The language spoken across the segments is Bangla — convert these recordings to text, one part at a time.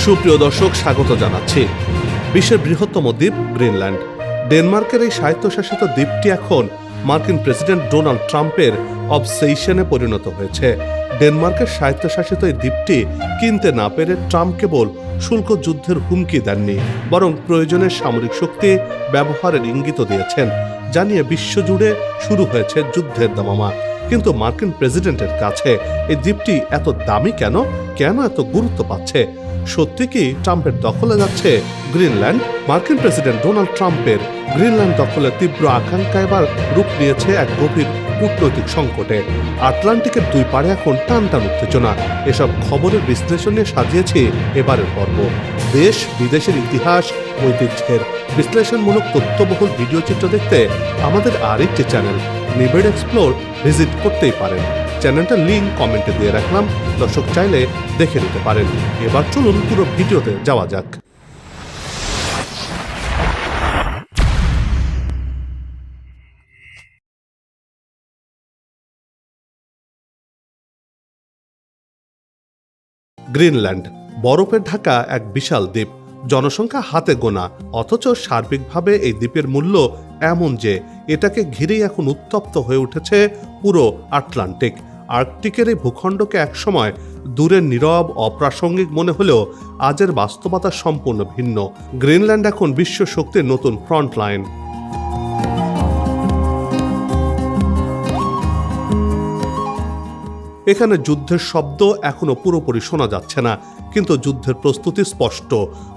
সুপ্রিয় দর্শক, স্বাগত জানাচ্ছি। বিশ্বের বৃহত্তম দ্বীপ গ্রিনল্যান্ড। ডেনমার্কের এই স্বায়ত্তশাসিত দ্বীপটি এখন মার্কিন প্রেসিডেন্ট ডোনাল্ড ট্রাম্পের অবসেশনে পরিণত হয়েছে। ডেনমার্কের স্বায়ত্তশাসিত এই দ্বীপটি কিনতে না পেরে ট্রাম্প কেবল শুল্ক যুদ্ধের হুমকি দেননি, বরং প্রয়োজনের সামরিক শক্তি ব্যবহারের ইঙ্গিত দিয়েছেন, জানিয়ে বিশ্বজুড়ে শুরু হয়েছে যুদ্ধের দামামা। কিন্তু মার্কিন প্রেসিডেন্টের কাছে এই দ্বীপটি এত দামি কেন এত গুরুত্ব পাচ্ছে? সত্যি কি ট্রাম্পের দখলে যাচ্ছে গ্রিনল্যান্ড? মার্কিন প্রেসিডেন্ট ডোনাল্ড ট্রাম্পের গ্রিনল্যান্ড দখলের তীব্র আকাঙ্ক্ষা এবার রূপ নিয়েছে এক গভীর কূটনৈতিক সংকটে। আটলান্টিকের দুই পাড়ে এখন টানটান উত্তেজনা। এসব খবরের বিশ্লেষণ নিয়ে সাজিয়েছি এবারের পর্ব। দেশ বিদেশের ইতিহাস, ঐতিহ্যের বিশ্লেষণমূলক তথ্যবহুল ভিডিও চিত্র দেখতে আমাদের আরেকটি চ্যানেল নিবেড এক্সপ্লোর ভিজিট করতেই পারেন। চ্যানেলটার লিঙ্ক কমেন্টে দিয়ে রাখলাম, দর্শক চাইলে দেখে নিতে পারেন। এবার চলুন পুরো ভিডিওতে যাওয়া যাক। গ্রিনল্যান্ড বরফে ঢাকা এক বিশাল দ্বীপ, জনসংখ্যা হাতে গোনা, অথচ সার্বিকভাবে এই দ্বীপের মূল্য এমন যে এটাকে ঘিরেই এখন উত্তপ্ত হয়ে উঠেছে পুরো আটলান্টিক। আর্কটিকের এই ভূখণ্ডকে একসময় দূরের নীরব অপ্রাসঙ্গিক মনে হলেও আজের বাস্তবতা সম্পূর্ণ ভিন্ন। গ্রিনল্যান্ড এখন বিশ্ব শক্তির নতুন ফ্রন্ট লাইন। এখানে যুদ্ধের শব্দ এখনো পুরোপুরি শোনা যাচ্ছে না, কিন্তু যুদ্ধের প্রস্তুতি স্পষ্ট।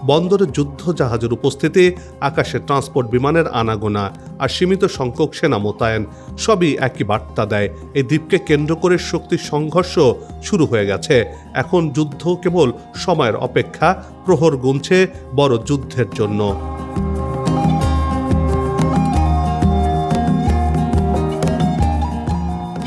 বন্দরে যুদ্ধ জাহাজের উপস্থিতি, আকাশে ট্রান্সপোর্ট বিমানের আনাগোনা আর সীমিত সংখ্যক সেনা মোতায়েন সবই একই বার্তা দেয়। এই দ্বীপকে কেন্দ্র করে শক্তির সংঘর্ষ শুরু হয়ে গেছে। এখন যুদ্ধ কেবল সময়ের অপেক্ষা, প্রহর গুনছে বড় যুদ্ধের জন্য।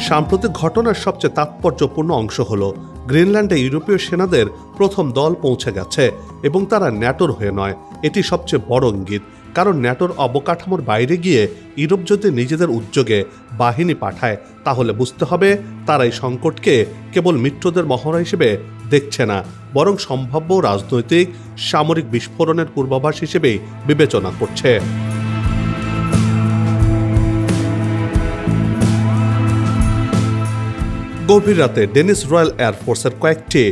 সাম্প্রতিক ঘটনার সবচেয়ে তাৎপর্যপূর্ণ অংশ হল গ্রিনল্যান্ডে ইউরোপীয় সেনাদের প্রথম দল পৌঁছে গেছে, এবং তারা ন্যাটোর হয়ে নয়। এটি সবচেয়ে বড় ইঙ্গিত, কারণ ন্যাটোর অবকাঠামোর বাইরে গিয়ে ইউরোপ যদি নিজেদের উদ্যোগে বাহিনী পাঠায়, তাহলে বুঝতে হবে তারা এই সংকটকে কেবল মিত্রদের মহড়া হিসেবে দেখছে না, বরং সম্ভাব্য রাজনৈতিক সামরিক বিস্ফোরণের পূর্বাভাস হিসেবেই বিবেচনা করছে। গভীর রাতে ডেনিস রয়্যাল এয়ারফোর্সের কয়েকটি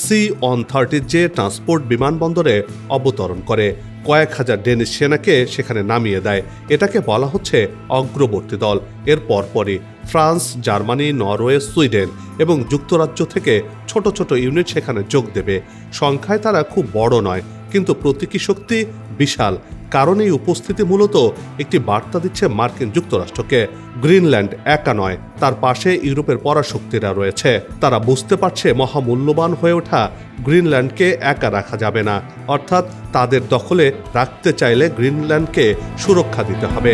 C-130 ট্রান্সপোর্ট বিমানবন্দরে অবতরণ করে, কয়েক হাজার ডেনিস সেনাকে সেখানে নামিয়ে দেয়। এটাকে বলা হচ্ছে অগ্রবর্তী দল। এর পরপরই ফ্রান্স, জার্মানি, নরওয়ে, সুইডেন এবং যুক্তরাজ্য থেকে ছোট ছোট ইউনিট সেখানে যোগ দেবে। সংখ্যায় তারা খুব বড় নয়, কিন্তু প্রতীকী শক্তি বিশাল, কারণ এই উপস্থিতি মূলত একটি বার্তা দিচ্ছে মার্কিন যুক্তরাষ্ট্রকে গ্রিনল্যান্ড একা নয়, তার পাশে ইউরোপের পরাশক্তিরা রয়েছে। তারা বুঝতে পারছে মহামূল্যবান হয়ে ওঠা গ্রিনল্যান্ডকে একা রাখা যাবে না, অর্থাৎ তাদের দখলে রাখতে চাইলে গ্রিনল্যান্ডকে সুরক্ষা দিতে হবে।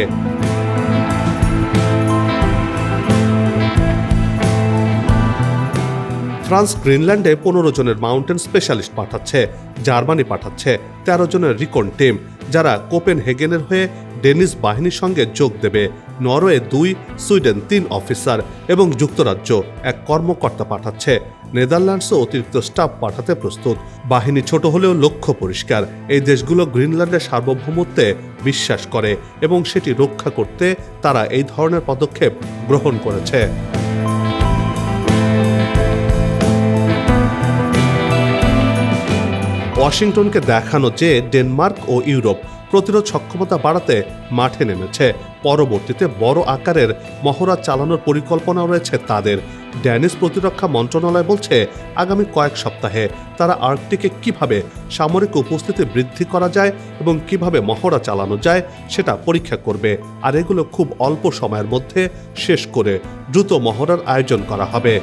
ফ্রান্স গ্রিনল্যান্ডে 15 জনের মাউন্টেন স্পেশালিস্ট পাঠাচ্ছে, জার্মানি পাঠাচ্ছে 13 জনের রিকন টিম, যারা কোপেনহেগেনের হয়ে ডেনিস বাহিনীর সঙ্গে যোগ দেবে। নরওয়ে 2, সুইডেন 3 অফিসার এবং যুক্তরাজ্য 1 কর্মকর্তা পাঠাচ্ছে। নেদারল্যান্ডসও অতিরিক্ত স্টাফ পাঠাতে প্রস্তুত। বাহিনী ছোট হলেও লক্ষ্য পরিষ্কার। এই দেশগুলো গ্রিনল্যান্ডের সার্বভৌমত্বে বিশ্বাস করে এবং সেটি রক্ষা করতে তারা এই ধরনের পদক্ষেপ গ্রহণ করেছে। ওয়াশিংটনকে দেখানো যে ডেনমার্ক ও ইউরোপ প্রতিরোধ সক্ষমতা বাড়াতে মাঠে নেমেছে। পরবর্তীতে বড় আকারের মহড়া চালানোর পরিকল্পনা রয়েছে তাদের। ড্যানিশ প্রতিরক্ষা মন্ত্রণালয় বলছে আগামী কয়েক সপ্তাহে তারা আর্কটিকে কিভাবে সামরিক উপস্থিতি বৃদ্ধি করা যায় এবং কিভাবে মহড়া চালানো যায় সেটা পরীক্ষা করবে, আর এগুলো খুব অল্প সময়ের মধ্যে শেষ করে দ্রুত মহড়ার আয়োজন করা হবে।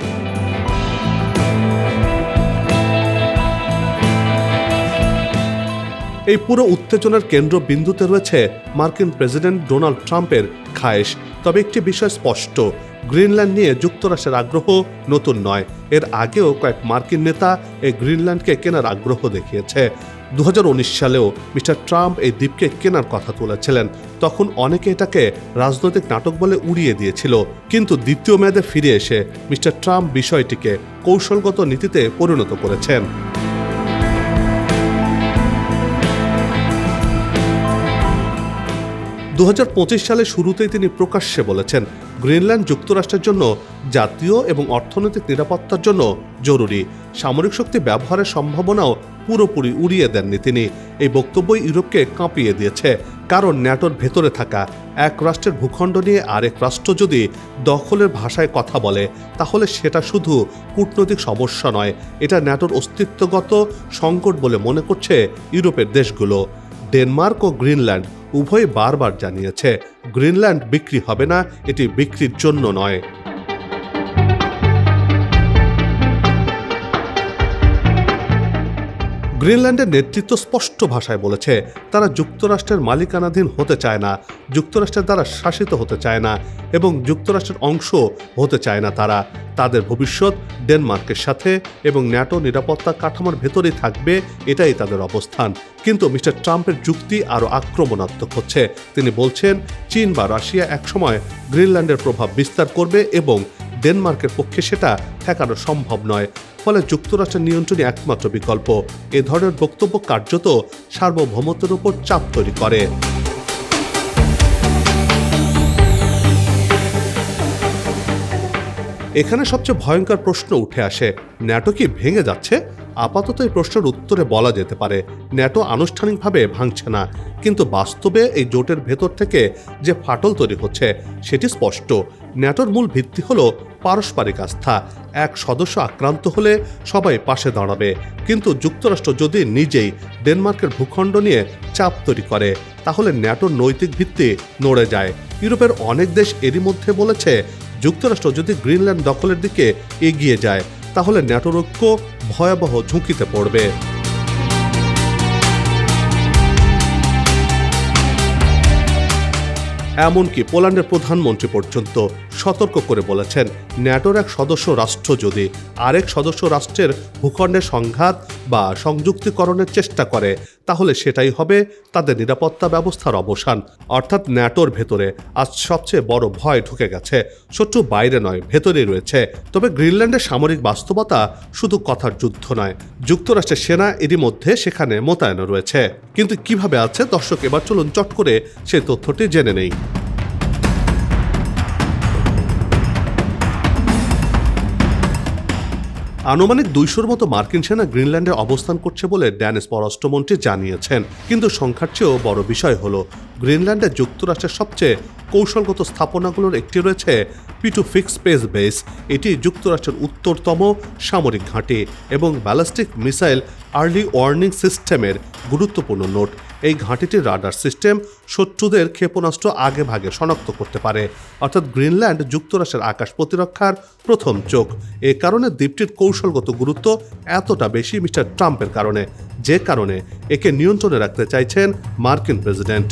এই পুরো উত্তেজনার কেন্দ্রবিন্দুতে রয়েছে মার্কিন প্রেসিডেন্ট ডোনাল্ড ট্রাম্পের খায়েশ। তবে একটি বিষয় স্পষ্ট, গ্রিনল্যান্ড নিয়ে যুক্তরাষ্ট্রের আগ্রহ নতুন নয়। এর আগেও কয়েক মার্কিন নেতা এই গ্রিনল্যান্ডকে কেনার আগ্রহ দেখিয়েছে। 2019 সালেও মিস্টার ট্রাম্প এই দ্বীপকে কেনার কথা তুলেছিলেন। তখন অনেকে এটাকে রাজনৈতিক নাটক বলে উড়িয়ে দিয়েছিল, কিন্তু দ্বিতীয় মেয়াদে ফিরে এসে মিস্টার ট্রাম্প বিষয়টিকে কৌশলগত নীতিতে পরিণত করেছেন। সালে শুরুতেই তিনি প্রকাশ্যে বলেছেন গ্রিনল্যান্ড যুক্তরাষ্ট্রের জন্য জাতীয় এবং অর্থনৈতিক নিরাপত্তার জন্য জরুরি। সামরিক শক্তি ব্যবহারের সম্ভাবনাও পুরোপুরি উড়িয়ে দেননি তিনি। এই বক্তব্যই ইউরোপকে কাঁপিয়ে দিয়েছে, কারণ ন্যাটোর ভেতরে থাকা এক রাষ্ট্রের ভূখণ্ড নিয়ে আরেক রাষ্ট্র যদি দখলের ভাষায় কথা বলে, তাহলে সেটা শুধু কূটনৈতিক সমস্যা নয়, এটা ন্যাটোর অস্তিত্বগত সংকট বলে মনে করছে ইউরোপের দেশগুলো। ডেনমার্ক ও গ্রিনল্যান্ড উভয় বারবার জানিয়েছে গ্রিনল্যান্ড বিক্রি হবে না, এটি বিক্রির জন্য নয়। গ্রিনল্যান্ডের নেতৃত্ব স্পষ্ট ভাষায় বলেছে তারা যুক্তরাষ্ট্রের মালিকানাধীন হতে চায় না, যুক্তরাষ্ট্রের দ্বারা শাসিত হতে চায় না এবং যুক্তরাষ্ট্রের অংশ হতে চায় না। তারা তাদের ভবিষ্যৎ ডেনমার্কের সাথে এবং ন্যাটো নিরাপত্তা কাঠামোর ভেতরেই থাকবে, এটাই তাদের অবস্থান। কিন্তু মিস্টার ট্রাম্পের যুক্তি আরও আক্রমণাত্মক হচ্ছে। তিনি বলছেন চীন বা রাশিয়া একসময় গ্রিনল্যান্ডের প্রভাব বিস্তার করবে এবং ডেনমার্কের পক্ষে সেটা ঠেকানো সম্ভব নয়, ফলে যুক্তরাষ্ট্রের নিয়ন্ত্রণই একমাত্র বিকল্প। এ ধরনের বক্তব্য কার্যত সার্বভৌমত্বের উপর চাপ তৈরি করে। এখানে সবচেয়ে ভয়ঙ্কর প্রশ্ন উঠে আসে, ন্যাটো কি ভেঙে যাচ্ছে? আপাতত এই প্রশ্নের উত্তরে বলা যেতে পারে ন্যাটো আনুষ্ঠানিকভাবে ভাঙছে না, কিন্তু বাস্তবে এই জোটের ভেতর থেকে যে ফাটল তৈরি হচ্ছে সেটি স্পষ্ট। ন্যাটোর মূল ভিত্তি হলো পারস্পরিক আস্থা। এক সদস্য আক্রান্ত হলে সবাই পাশে দাঁড়াবে, কিন্তু যুক্তরাষ্ট্র যদি নিজেই ডেনমার্কের ভূখণ্ড নিয়ে চাপ তৈরি করে, তাহলে ন্যাটোর নৈতিক ভিত্তি নড়ে যায়। ইউরোপের অনেক দেশ এরই মধ্যে বলেছে যুক্তরাষ্ট্র যদি গ্রিনল্যান্ড দখলের দিকে এগিয়ে যায়, তাহলে ন্যাটোর ঐক্য ভয়াবহ ঝুঁকিতে পড়বে। এমনকি পোল্যান্ডের প্রধানমন্ত্রী পর্যন্ত সতর্ক করে বলেছেন ন্যাটোর এক সদস্য রাষ্ট্র যদি আরেক সদস্য রাষ্ট্রের ভূখণ্ডের সংঘাত বা সংযুক্তিকরণের চেষ্টা করে, তাহলে সেটাই হবে তাদের নিরাপত্তা ব্যবস্থার অবসান। অর্থাৎ ন্যাটোর ভেতরে আজ সবচেয়ে বড় ভয় ঢুকে গেছে। শত্রু বাইরে নয়, ভেতরেই রয়েছে। তবে গ্রিনল্যান্ডের সামরিক বাস্তবতা শুধু কথার যুদ্ধ নয়, যুক্তরাষ্ট্রের সেনা এরই মধ্যে সেখানে মোতায়েন রয়েছে। কিন্তু কিভাবে আছে দর্শক, এবার চলুন চট করে সেই তথ্যটি জেনে নেই। আনুমানিক 200-র মতো মার্কিন সেনা গ্রিনল্যান্ডে অবস্থান করছে বলে ড্যানিশ পররাষ্ট্রমন্ত্রী জানিয়েছেন। কিন্তু সংখ্যার চেয়েও বড় বিষয় হলো গ্রিনল্যান্ডে যুক্তরাষ্ট্রের সবচেয়ে কৌশলগত স্থাপনাগুলোর একটি রয়েছে P2 স্পেস বেস। এটি যুক্তরাষ্ট্রের উত্তরতম সামরিক ঘাঁটি এবং ব্যালিস্টিক মিসাইল আর্লি ওয়ার্নিং সিস্টেমের গুরুত্বপূর্ণ নোট। এই ঘাঁটিটির রাডার সিস্টেম শত্রুদের ক্ষেপণাস্ত্র আগে ভাগে শনাক্ত করতে পারে। অর্থাৎ গ্রিনল্যান্ড যুক্তরাষ্ট্রের আকাশ প্রতিরক্ষার প্রথম চোখ। এ কারণে দ্বীপটির কৌশলগত গুরুত্ব এতটা বেশি মিস্টার ট্রাম্পের কারণে, যে কারণে একে নিয়ন্ত্রণে রাখতে চাইছেন মার্কিন প্রেসিডেন্ট।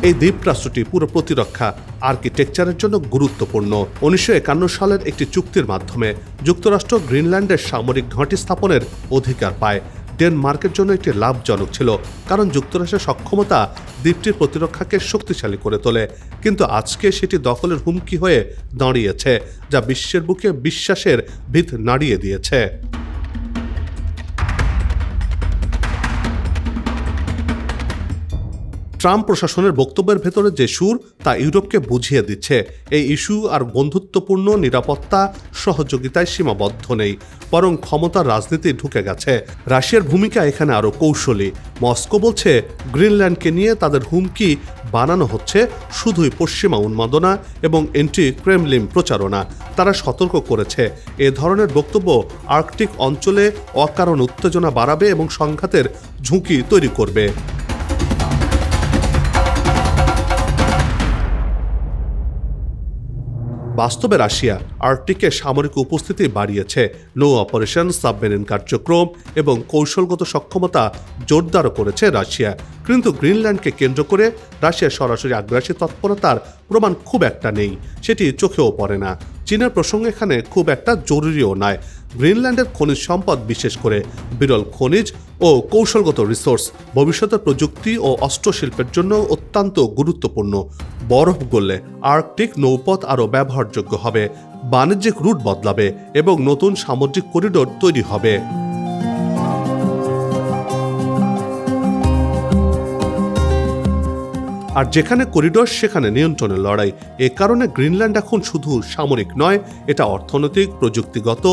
এই দ্বীপরাষ্ট্রটি পুরো প্রতিরক্ষা আর্কিটেকচারের জন্য গুরুত্বপূর্ণ। 1951 সালের একটি চুক্তির মাধ্যমে যুক্তরাষ্ট্র গ্রিনল্যান্ডের সামরিক ঘাঁটি স্থাপনের অধিকার পায়। ডেনমার্কের জন্য এটি লাভজনক ছিল, কারণ যুক্তরাষ্ট্রের সক্ষমতা দ্বীপটির প্রতিরক্ষাকে শক্তিশালী করে তোলে। কিন্তু আজকে সেটি দখলের হুমকি হয়ে দাঁড়িয়েছে, যা বিশ্বের বুকে বিশ্বাসের ভিত নাড়িয়ে দিয়েছে। ট্রাম্প প্রশাসনের বক্তব্যের ভেতরে যে সুর, তা ইউরোপকে বুঝিয়ে দিচ্ছে এই ইস্যু আর বন্ধুত্বপূর্ণ নিরাপত্তা সহযোগিতায় সীমাবদ্ধ নেই, বরং ক্ষমতার রাজনীতি ঢুকে গেছে। রাশিয়ার ভূমিকা এখানে আরও কৌশলী। মস্কো বলছে গ্রিনল্যান্ডকে নিয়ে তাদের হুমকি বানানো হচ্ছে শুধুই পশ্চিমা উন্মাদনা এবং এন্টি ক্রেমলিন প্রচারণা। তারা সতর্ক করেছে এ ধরনের বক্তব্য আর্কটিক অঞ্চলে অকারণ উত্তেজনা বাড়াবে এবং সংঘাতের ঝুঁকি তৈরি করবে। বাস্তবে রাশিয়া আর্কটিকে সামরিক উপস্থিতি বাড়িয়েছে। নৌ অপারেশন, সাবমেরিন কার্যক্রম এবং কৌশলগত সক্ষমতা জোরদার করেছে রাশিয়া। কিন্তু গ্রিনল্যান্ডকে কেন্দ্র করে রাশিয়ার সরাসরি আগ্রাসী তৎপরতার প্রমাণ খুব একটা নেই, সেটি চোখেও পড়ে না। চীনের প্রসঙ্গ এখানে খুব একটা জরুরিও নয়। গ্রিনল্যান্ডের খনিজ সম্পদ, বিশেষ করে বিরল খনিজ ও কৌশলগত রিসোর্স, ভবিষ্যতের প্রযুক্তি ও অস্ত্রশিল্পের জন্য অত্যন্ত গুরুত্বপূর্ণ। বরফ গললে আর্কটিক নৌপথ আরও ব্যবহারযোগ্য হবে, বাণিজ্যিক রুট বদলাবে এবং নতুন সামুদ্রিক করিডোর তৈরি হবে। আর যেখানে করিডোর সেখানে নিয়ন্ত্রণের লড়াই। এ কারণে গ্রিনল্যান্ড এখন শুধু সামরিক নয়, এটা অর্থনৈতিক, প্রযুক্তিগত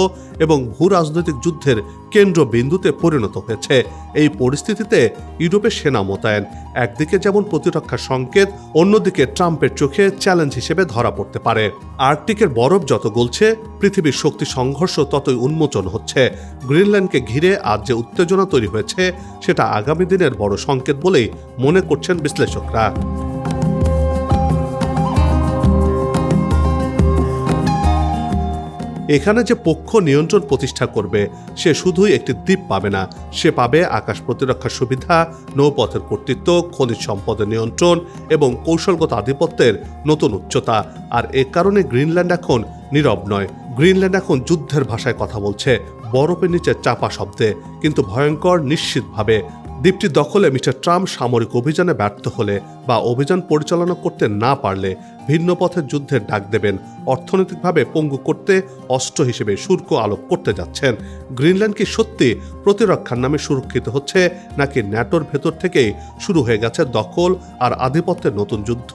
এবং ভূ রাজনৈতিক যুদ্ধের কেন্দ্রবিন্দুতে পরিণত হয়েছে। এই পরিস্থিতিতে ইউরোপের সেনা মোতায়েন একদিকে যেমন প্রতিরক্ষার সংকেত, অন্যদিকে ট্রাম্পের চোখে চ্যালেঞ্জ হিসেবে ধরা পড়তে পারে। আর্কটিকের বরফ যত গলছে, পৃথিবীর শক্তি সংঘর্ষ ততই উন্মোচন হচ্ছে। গ্রিনল্যান্ডকে ঘিরে আজ যে উত্তেজনা তৈরি হয়েছে, সেটা আগামী দিনের বড় সংকেত বলেই মনে করছেন বিশ্লেষকরা। এখানে যে পক্ষ নিয়ন্ত্রণ প্রতিষ্ঠা করবে, সে শুধুই একটি দ্বীপ পাবে না, সে পাবে আকাশ প্রতিরক্ষার সুবিধা, নৌপথের কর্তৃত্ব, খনিজ সম্পদের নিয়ন্ত্রণ এবং কৌশলগত আধিপত্যের নতুন উচ্চতা। আর এ কারণে গ্রিনল্যান্ড এখন নীরব নয়। গ্রিনল্যান্ড এখন যুদ্ধের ভাষায় কথা বলছে, বরফের নিচে চাপা শব্দে, কিন্তু ভয়ঙ্কর, নিশ্চিতভাবে। দ্বীপটি দখলে মিস্টার ট্রাম্প সামরিক অভিযানে ব্যর্থ হলে বা অভিযান পরিচালনা করতে না পারলে ভিন্ন পথের যুদ্ধের ডাক দেবেন। অর্থনৈতিকভাবে পঙ্গু করতে অস্ত্র হিসেবে শুল্ক আলোপ করতে যাচ্ছেন। গ্রিনল্যান্ড কি সত্যি প্রতিরক্ষার নামে সুরক্ষিত হচ্ছে, নাকি ন্যাটোর ভেতর থেকেই শুরু হয়ে গেছে দখল আর আধিপত্যের নতুন যুদ্ধ?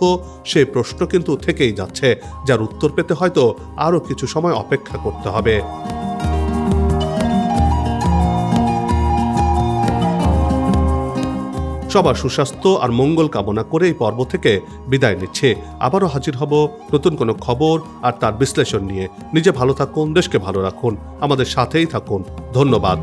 সেই প্রশ্ন কিন্তু থেকেই যাচ্ছে, যার উত্তর পেতে হয়তো আরও কিছু সময় অপেক্ষা করতে হবে। সবার সুস্বাস্থ্য আর মঙ্গল কামনা করে এই পর্ব থেকে বিদায় নিচ্ছে। আবারও হাজির হব নতুন কোনো খবর আর তার বিশ্লেষণ নিয়ে। নিজে ভালো থাকুন, দেশকে ভালো রাখুন, আমাদের সাথেই থাকুন। ধন্যবাদ।